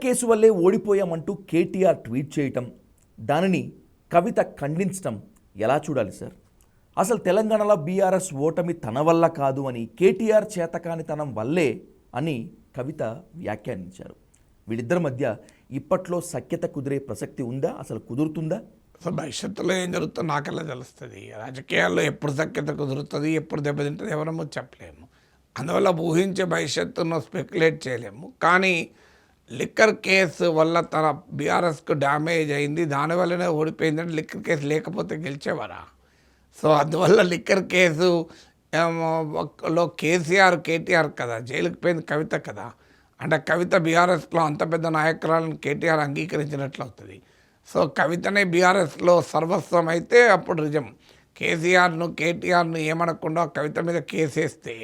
Case వల్లే ఓడిపోయామంటూ KTR tweet చేయటం, దానిని కవిత ఖండించటం ఎలా చూడాలి సార్? అసలు తెలంగాణలో బీఆర్ఎస్ ఓటమి తన వల్ల కాదు అని, కేటీఆర్ చేతకానితనం వల్లే అని కవిత వ్యాఖ్యానించారు. వీళ్ళిద్దరి మధ్య ఇప్పట్లో సఖ్యత కుదిరే ప్రసక్తి ఉందా? అసలు కుదురుతుందా? అసలు భవిష్యత్తులో ఏం జరుగుతుందో నాకెలా తెలుస్తుంది? రాజకీయాల్లో ఎప్పుడు సఖ్యత కుదురుతుంది, ఎప్పుడు దెబ్బతింటుంది ఎవరమో చెప్పలేము. అందువల్ల ఊహించే భవిష్యత్తును స్పెక్యులేట్ చేయలేము. కానీ లిక్కర్ కేసు వల్ల తన బీఆర్ఎస్కు డ్యామేజ్ అయింది, దానివల్లనే ఓడిపోయిందంటే లిక్కర్ కేసు లేకపోతే గెలిచేవారా? సో అందువల్ల లిక్కర్ కేసు లో కేటీఆర్ కదా, జైలుకి పోయింది కవిత కదా. అంటే కవిత బీఆర్ఎస్లో అంత పెద్ద నాయకురాలను కేటీఆర్ అంగీకరించినట్లు అవుతుంది. సో కవితనే బీఆర్ఎస్లో సర్వస్వం అయితే అప్పుడు నిజం. కేటీఆర్ను ఏమనకుండా కవిత మీద కేసేస్తే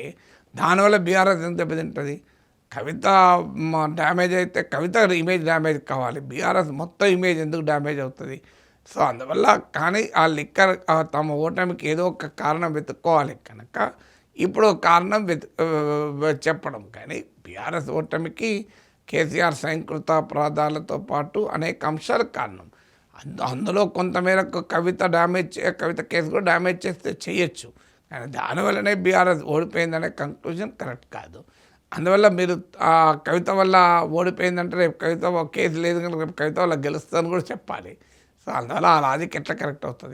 దానివల్ల బీఆర్ఎస్ ఎంత దెబ్బతింటుంది? కవిత డ్యామేజ్ అయితే కవిత ఇమేజ్ డ్యామేజ్ కావాలి, బీఆర్ఎస్ మొత్తం ఇమేజ్ ఎందుకు డ్యామేజ్ అవుతుంది? సో అందువల్ల కానీ ఆ లిక్కర్ తమ ఓటమికి ఏదో ఒక కారణం వెతుక్కోవాలి కనుక ఇప్పుడు కారణం చెప్పడం. కానీ బీఆర్ఎస్ ఓటమికి కేసీఆర్ స్వయంకృత అపరాధాలతో పాటు అనేక అంశాలకు కారణం. అందులో కొంతమేరకు కవిత కేసు కూడా డ్యామేజ్ చేస్తే చేయొచ్చు, కానీ దానివల్లనే బీఆర్ఎస్ ఓడిపోయిందనే కంక్లూజన్ కరెక్ట్ కాదు. అందువల్ల మీరు కవిత వల్ల ఓడిపోయిందంటే రేపు కవిత కేసు లేదు కనుక రేపు కవిత వల్ల గెలుస్తుందని కూడా చెప్పాలి. సో అందువల్ల ఆ లాజిక్ ఎట్లా కరెక్ట్ అవుతుంది?